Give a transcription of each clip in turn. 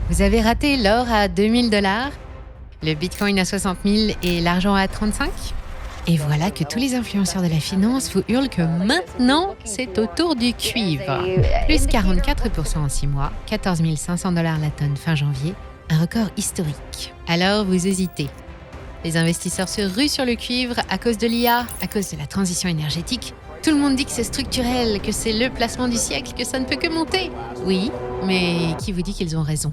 Vous avez raté l'or à 2000 $, le bitcoin à 60 000 et l'argent à 35 000 ? Et voilà que tous les influenceurs de la finance vous hurlent que maintenant, c'est au tour du cuivre. Plus 44% en 6 mois, 14 500 $ la tonne fin janvier, un record historique. Alors vous hésitez. Les investisseurs se ruent sur le cuivre à cause de l'IA, à cause de la transition énergétique. Tout le monde dit que c'est structurel, que c'est le placement du siècle, que ça ne peut que monter. Oui, mais qui vous dit qu'ils ont raison ?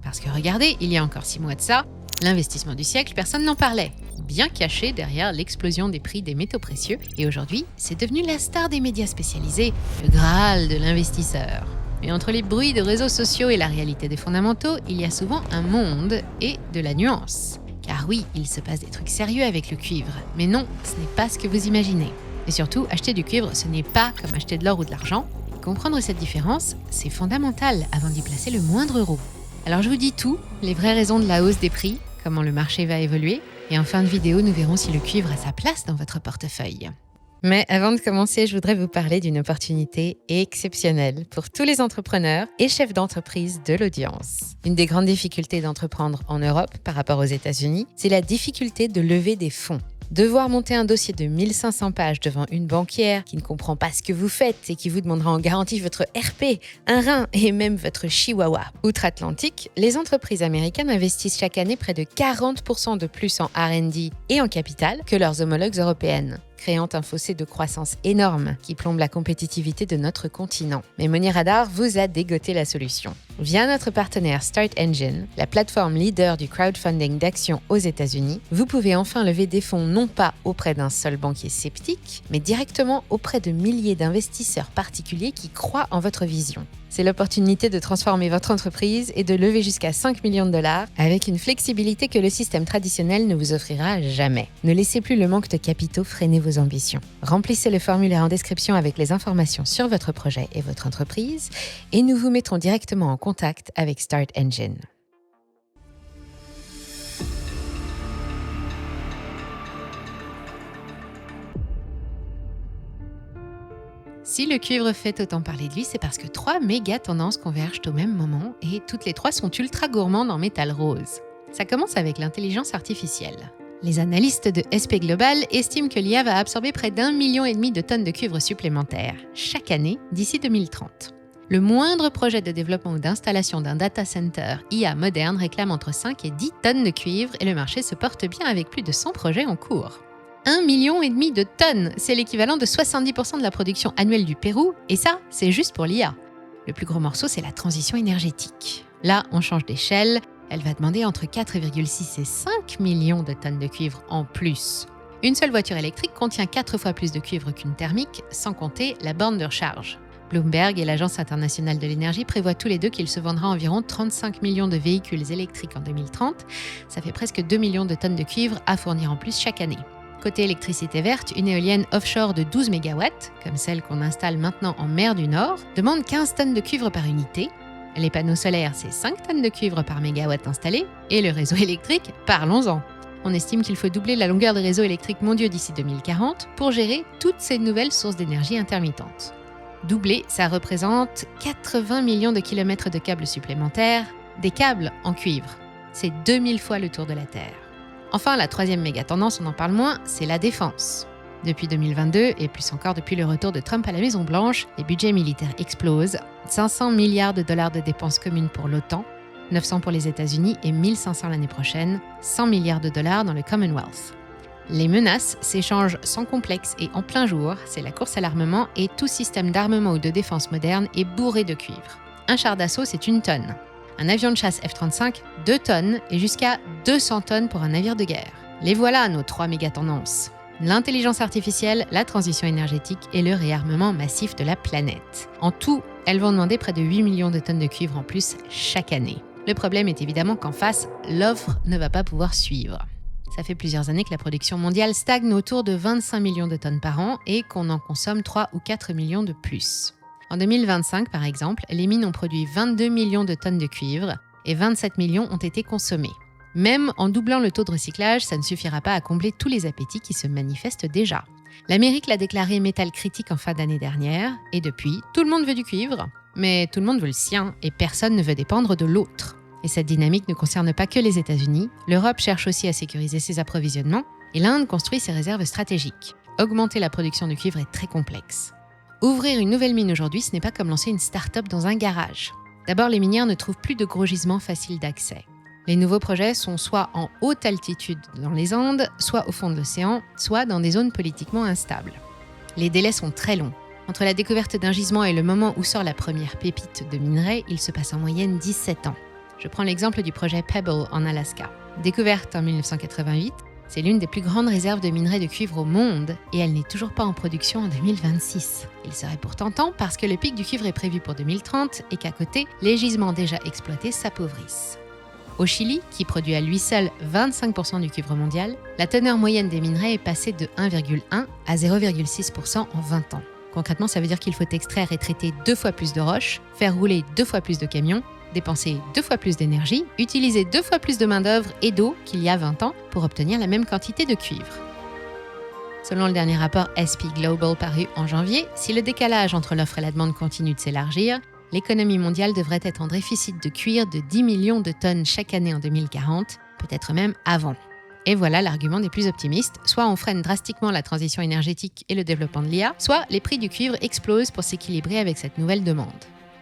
Parce que regardez, il y a encore 6 mois de ça, l'investissement du siècle, personne n'en parlait. Bien caché derrière l'explosion des prix des métaux précieux. Et aujourd'hui, c'est devenu la star des médias spécialisés, le Graal de l'investisseur. Mais entre les bruits de réseaux sociaux et la réalité des fondamentaux, il y a souvent un monde et de la nuance. Car oui, il se passe des trucs sérieux avec le cuivre. Mais non, ce n'est pas ce que vous imaginez. Et surtout, acheter du cuivre, ce n'est pas comme acheter de l'or ou de l'argent. Comprendre cette différence, c'est fondamental avant d'y placer le moindre euro. Alors je vous dis tout, les vraies raisons de la hausse des prix, comment le marché va évoluer, et en fin de vidéo, nous verrons si le cuivre a sa place dans votre portefeuille. Mais avant de commencer, je voudrais vous parler d'une opportunité exceptionnelle pour tous les entrepreneurs et chefs d'entreprise de l'audience. Une des grandes difficultés d'entreprendre en Europe par rapport aux États-Unis, c'est la difficulté de lever des fonds. Devoir monter un dossier de 1500 pages devant une banquière qui ne comprend pas ce que vous faites et qui vous demandera en garantie votre RP, un rein et même votre chihuahua. Outre-Atlantique, les entreprises américaines investissent chaque année près de 40% de plus en R&D et en capital que leurs homologues européennes, créant un fossé de croissance énorme qui plombe la compétitivité de notre continent. Mais Money Radar vous a dégoté la solution. Via notre partenaire Start Engine, la plateforme leader du crowdfunding d'actions aux États-Unis, vous pouvez enfin lever des fonds non pas auprès d'un seul banquier sceptique, mais directement auprès de milliers d'investisseurs particuliers qui croient en votre vision. C'est l'opportunité de transformer votre entreprise et de lever jusqu'à 5 millions de $ avec une flexibilité que le système traditionnel ne vous offrira jamais. Ne laissez plus le manque de capitaux freiner vos ambitions. Remplissez le formulaire en description avec les informations sur votre projet et votre entreprise et nous vous mettrons directement en contact avec Start Engine. Si le cuivre fait autant parler de lui, c'est parce que 3 méga tendances convergent au même moment et toutes les 3 sont ultra gourmandes en métal rose. Ça commence avec l'intelligence artificielle. Les analystes de SP Global estiment que l'IA va absorber près d'1,5 million de tonnes de cuivre supplémentaires chaque année d'ici 2030. Le moindre projet de développement ou d'installation d'un data center IA moderne réclame entre 5 et 10 tonnes de cuivre et le marché se porte bien avec plus de 100 projets en cours. 1,5 million de tonnes, c'est l'équivalent de 70% de la production annuelle du Pérou, et ça, c'est juste pour l'IA. Le plus gros morceau, c'est la transition énergétique. Là, on change d'échelle, elle va demander entre 4,6 et 5 millions de tonnes de cuivre en plus. Une seule voiture électrique contient 4 fois plus de cuivre qu'une thermique, sans compter la borne de recharge. Bloomberg et l'Agence internationale de l'énergie prévoient tous les deux qu'il se vendra environ 35 millions de véhicules électriques en 2030. Ça fait presque 2 millions de tonnes de cuivre à fournir en plus chaque année. Côté électricité verte, une éolienne offshore de 12 MW, comme celle qu'on installe maintenant en mer du Nord, demande 15 tonnes de cuivre par unité. Les panneaux solaires, c'est 5 tonnes de cuivre par mégawatt installé. Et le réseau électrique, parlons-en. On estime qu'il faut doubler la longueur des réseaux électriques mondiaux d'ici 2040 pour gérer toutes ces nouvelles sources d'énergie intermittentes. Doubler, ça représente 80 millions de kilomètres de câbles supplémentaires, des câbles en cuivre. C'est 2000 fois le tour de la Terre. Enfin, la troisième méga tendance, on en parle moins, c'est la défense. Depuis 2022, et plus encore depuis le retour de Trump à la Maison-Blanche, les budgets militaires explosent. 500 milliards de dollars de dépenses communes pour l'OTAN, 900 pour les États-Unis et 1500 l'année prochaine, 100 milliards de dollars dans le Commonwealth. Les menaces s'échangent sans complexe et en plein jour, c'est la course à l'armement et tout système d'armement ou de défense moderne est bourré de cuivre. Un char d'assaut, c'est 1 tonne. Un avion de chasse F-35, 2 tonnes et jusqu'à 200 tonnes pour un navire de guerre. Les voilà nos 3 méga-tendances. L'intelligence artificielle, la transition énergétique et le réarmement massif de la planète. En tout, elles vont demander près de 8 millions de tonnes de cuivre en plus chaque année. Le problème est évidemment qu'en face, l'offre ne va pas pouvoir suivre. Ça fait plusieurs années que la production mondiale stagne autour de 25 millions de tonnes par an et qu'on en consomme 3 ou 4 millions de plus. En 2025, par exemple, les mines ont produit 22 millions de tonnes de cuivre et 27 millions ont été consommés. Même en doublant le taux de recyclage, ça ne suffira pas à combler tous les appétits qui se manifestent déjà. L'Amérique l'a déclaré métal critique en fin d'année dernière, et depuis, tout le monde veut du cuivre, mais tout le monde veut le sien et personne ne veut dépendre de l'autre. Et cette dynamique ne concerne pas que les États-Unis. L'Europe cherche aussi à sécuriser ses approvisionnements et l'Inde construit ses réserves stratégiques. Augmenter la production de cuivre est très complexe. Ouvrir une nouvelle mine aujourd'hui, ce n'est pas comme lancer une start-up dans un garage. D'abord, les minières ne trouvent plus de gros gisements faciles d'accès. Les nouveaux projets sont soit en haute altitude dans les Andes, soit au fond de l'océan, soit dans des zones politiquement instables. Les délais sont très longs. Entre la découverte d'un gisement et le moment où sort la première pépite de minerai, il se passe en moyenne 17 ans. Je prends l'exemple du projet Pebble en Alaska. Découverte en 1988, c'est l'une des plus grandes réserves de minerai de cuivre au monde et elle n'est toujours pas en production en 2026. Il serait pourtant temps parce que le pic du cuivre est prévu pour 2030 et qu'à côté, les gisements déjà exploités s'appauvrissent. Au Chili, qui produit à lui seul 25% du cuivre mondial, la teneur moyenne des minerais est passée de 1,1 à 0,6% en 20 ans. Concrètement, ça veut dire qu'il faut extraire et traiter 2 fois plus de roches, faire rouler 2 fois plus de camions, dépenser 2 fois plus d'énergie, utiliser 2 fois plus de main-d'œuvre et d'eau qu'il y a 20 ans pour obtenir la même quantité de cuivre. Selon le dernier rapport SP Global paru en janvier, si le décalage entre l'offre et la demande continue de s'élargir, l'économie mondiale devrait être en déficit de cuivre de 10 millions de tonnes chaque année en 2040, peut-être même avant. Et voilà l'argument des plus optimistes, soit on freine drastiquement la transition énergétique et le développement de l'IA, soit les prix du cuivre explosent pour s'équilibrer avec cette nouvelle demande.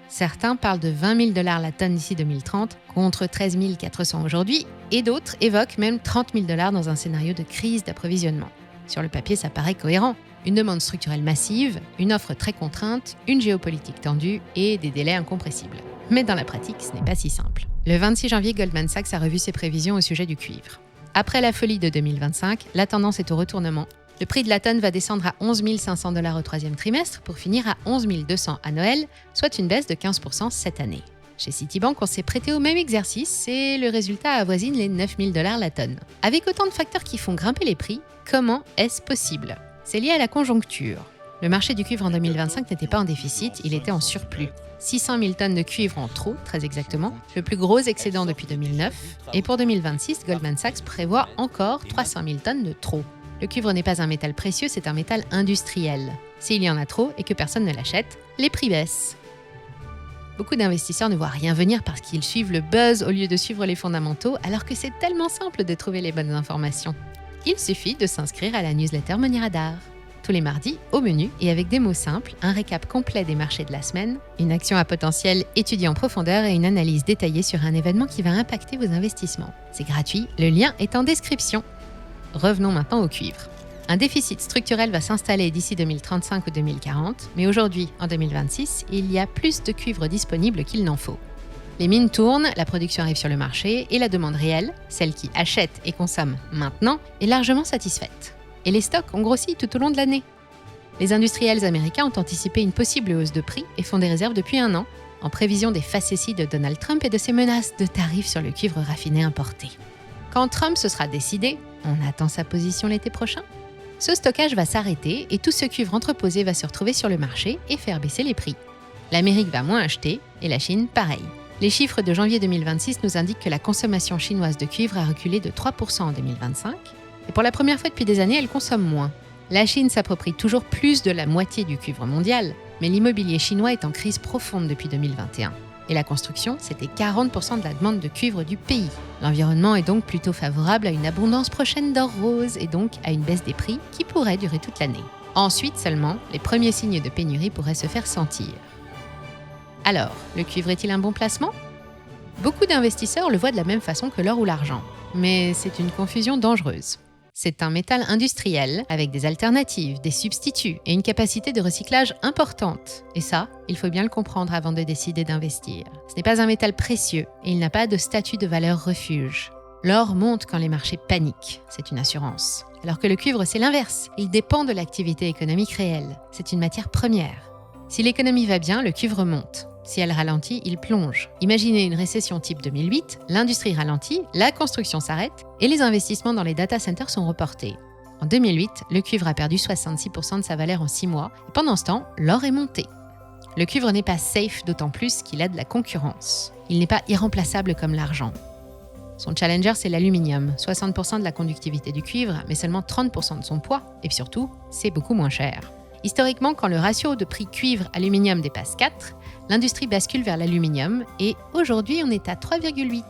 Certains parlent de 20 000 $ la tonne d'ici 2030, contre 13 400 aujourd'hui, et d'autres évoquent même 30 000 $ dans un scénario de crise d'approvisionnement. Sur le papier, ça paraît cohérent. Une demande structurelle massive, une offre très contrainte, une géopolitique tendue et des délais incompressibles. Mais dans la pratique, ce n'est pas si simple. Le 26 janvier, Goldman Sachs a revu ses prévisions au sujet du cuivre. Après la folie de 2025, la tendance est au retournement. Le prix de la tonne va descendre à 11 500 $ au troisième trimestre pour finir à 11 200 à Noël, soit une baisse de 15% cette année. Chez Citibank, on s'est prêté au même exercice et le résultat avoisine les 9 000 $ la tonne. Avec autant de facteurs qui font grimper les prix, comment est-ce possible ? C'est lié à la conjoncture. Le marché du cuivre en 2025 n'était pas en déficit, il était en surplus. 600 000 tonnes de cuivre en trop, très exactement, le plus gros excédent depuis 2009. Et pour 2026, Goldman Sachs prévoit encore 300 000 tonnes de trop. Le cuivre n'est pas un métal précieux, c'est un métal industriel. S'il y en a trop et que personne ne l'achète, les prix baissent. Beaucoup d'investisseurs ne voient rien venir parce qu'ils suivent le buzz au lieu de suivre les fondamentaux, alors que c'est tellement simple de trouver les bonnes informations. Il suffit de s'inscrire à la newsletter Money Radar. Tous les mardis, au menu et avec des mots simples, un récap complet des marchés de la semaine, une action à potentiel étudiée en profondeur et une analyse détaillée sur un événement qui va impacter vos investissements. C'est gratuit, le lien est en description. Revenons maintenant au cuivre. Un déficit structurel va s'installer d'ici 2035 ou 2040, mais aujourd'hui, en 2026, il y a plus de cuivre disponible qu'il n'en faut. Les mines tournent, la production arrive sur le marché et la demande réelle, celle qui achète et consomme maintenant, est largement satisfaite. Et les stocks ont grossi tout au long de l'année. Les industriels américains ont anticipé une possible hausse de prix et font des réserves depuis 1 an, en prévision des facéties de Donald Trump et de ses menaces de tarifs sur le cuivre raffiné importé. Quand Trump se sera décidé, on attend sa position l'été prochain, ce stockage va s'arrêter et tout ce cuivre entreposé va se retrouver sur le marché et faire baisser les prix. L'Amérique va moins acheter et la Chine pareil. Les chiffres de janvier 2026 nous indiquent que la consommation chinoise de cuivre a reculé de 3% en 2025 et pour la première fois depuis des années, elle consomme moins. La Chine s'approprie toujours plus de la moitié du cuivre mondial, mais l'immobilier chinois est en crise profonde depuis 2021. Et la construction, c'était 40% de la demande de cuivre du pays. L'environnement est donc plutôt favorable à une abondance prochaine d'or rose et donc à une baisse des prix qui pourrait durer toute l'année. Ensuite seulement, les premiers signes de pénurie pourraient se faire sentir. Alors, le cuivre est-il un bon placement ? Beaucoup d'investisseurs le voient de la même façon que l'or ou l'argent. Mais c'est une confusion dangereuse. C'est un métal industriel avec des alternatives, des substituts et une capacité de recyclage importante. Et ça, il faut bien le comprendre avant de décider d'investir. Ce n'est pas un métal précieux et il n'a pas de statut de valeur refuge. L'or monte quand les marchés paniquent, c'est une assurance. Alors que le cuivre, c'est l'inverse. Il dépend de l'activité économique réelle. C'est une matière première. Si l'économie va bien, le cuivre monte. Si elle ralentit, il plonge. Imaginez une récession type 2008, l'industrie ralentit, la construction s'arrête et les investissements dans les data centers sont reportés. En 2008, le cuivre a perdu 66% de sa valeur en 6 mois et pendant ce temps, l'or est monté. Le cuivre n'est pas safe, d'autant plus qu'il a de la concurrence. Il n'est pas irremplaçable comme l'argent. Son challenger, c'est l'aluminium, 60% de la conductivité du cuivre, mais seulement 30% de son poids et surtout, c'est beaucoup moins cher. Historiquement, quand le ratio de prix cuivre-aluminium dépasse 4, l'industrie bascule vers l'aluminium et aujourd'hui on est à 3,8.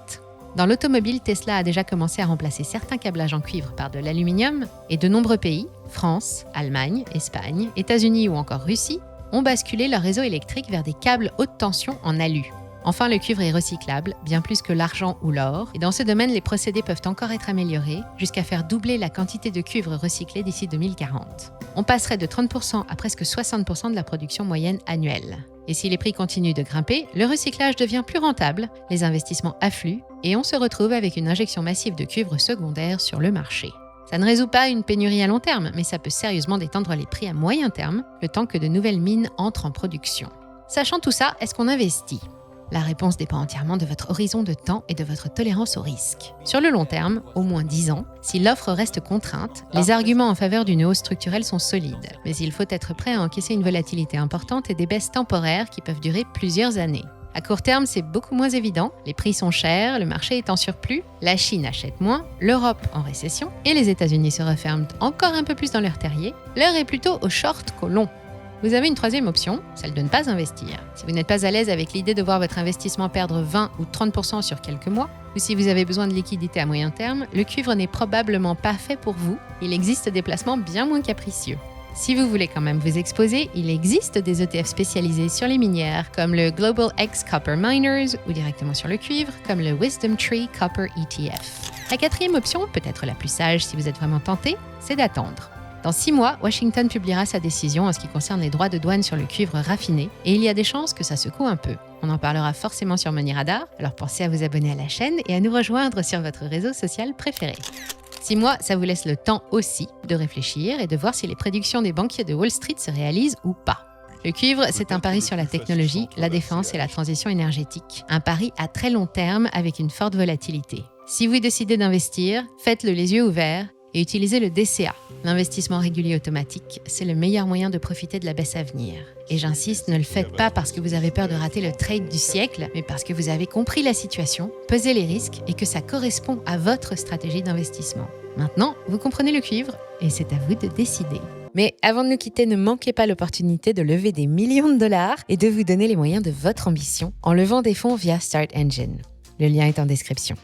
Dans l'automobile, Tesla a déjà commencé à remplacer certains câblages en cuivre par de l'aluminium et de nombreux pays, France, Allemagne, Espagne, États-Unis ou encore Russie, ont basculé leur réseau électrique vers des câbles haute tension en alu. Enfin, le cuivre est recyclable, bien plus que l'argent ou l'or, et dans ce domaine, les procédés peuvent encore être améliorés, jusqu'à faire doubler la quantité de cuivre recyclé d'ici 2040. On passerait de 30% à presque 60% de la production moyenne annuelle. Et si les prix continuent de grimper, le recyclage devient plus rentable, les investissements affluent, et on se retrouve avec une injection massive de cuivre secondaire sur le marché. Ça ne résout pas une pénurie à long terme, mais ça peut sérieusement détendre les prix à moyen terme, le temps que de nouvelles mines entrent en production. Sachant tout ça, est-ce qu'on investit ? La réponse dépend entièrement de votre horizon de temps et de votre tolérance au risque. Sur le long terme, au moins 10 ans, si l'offre reste contrainte, les arguments en faveur d'une hausse structurelle sont solides. Mais il faut être prêt à encaisser une volatilité importante et des baisses temporaires qui peuvent durer plusieurs années. À court terme, c'est beaucoup moins évident. Les prix sont chers, le marché est en surplus, la Chine achète moins, l'Europe en récession et les États-Unis se referment encore un peu plus dans leur terrier. L'heure est plutôt au short qu'au long. Vous avez une troisième option, celle de ne pas investir. Si vous n'êtes pas à l'aise avec l'idée de voir votre investissement perdre 20 ou 30% sur quelques mois, ou si vous avez besoin de liquidité à moyen terme, le cuivre n'est probablement pas fait pour vous. Il existe des placements bien moins capricieux. Si vous voulez quand même vous exposer, il existe des ETF spécialisés sur les minières, comme le Global X Copper Miners, ou directement sur le cuivre, comme le Wisdom Tree Copper ETF. La quatrième option, peut-être la plus sage si vous êtes vraiment tenté, c'est d'attendre. Dans 6 mois, Washington publiera sa décision en ce qui concerne les droits de douane sur le cuivre raffiné, et il y a des chances que ça secoue un peu. On en parlera forcément sur Money Radar, alors pensez à vous abonner à la chaîne et à nous rejoindre sur votre réseau social préféré. 6 mois, ça vous laisse le temps aussi de réfléchir et de voir si les prédictions des banquiers de Wall Street se réalisent ou pas. Le cuivre, c'est un pari sur la technologie, la défense et la transition énergétique. Un pari à très long terme avec une forte volatilité. Si vous décidez d'investir, faites-le les yeux ouverts et utilisez le DCA. L'investissement régulier automatique, c'est le meilleur moyen de profiter de la baisse à venir. Et j'insiste, ne le faites pas parce que vous avez peur de rater le trade du siècle, mais parce que vous avez compris la situation, pesé les risques et que ça correspond à votre stratégie d'investissement. Maintenant, vous comprenez le cuivre et c'est à vous de décider. Mais avant de nous quitter, ne manquez pas l'opportunité de lever des millions de dollars et de vous donner les moyens de votre ambition en levant des fonds via Start Engine. Le lien est en description.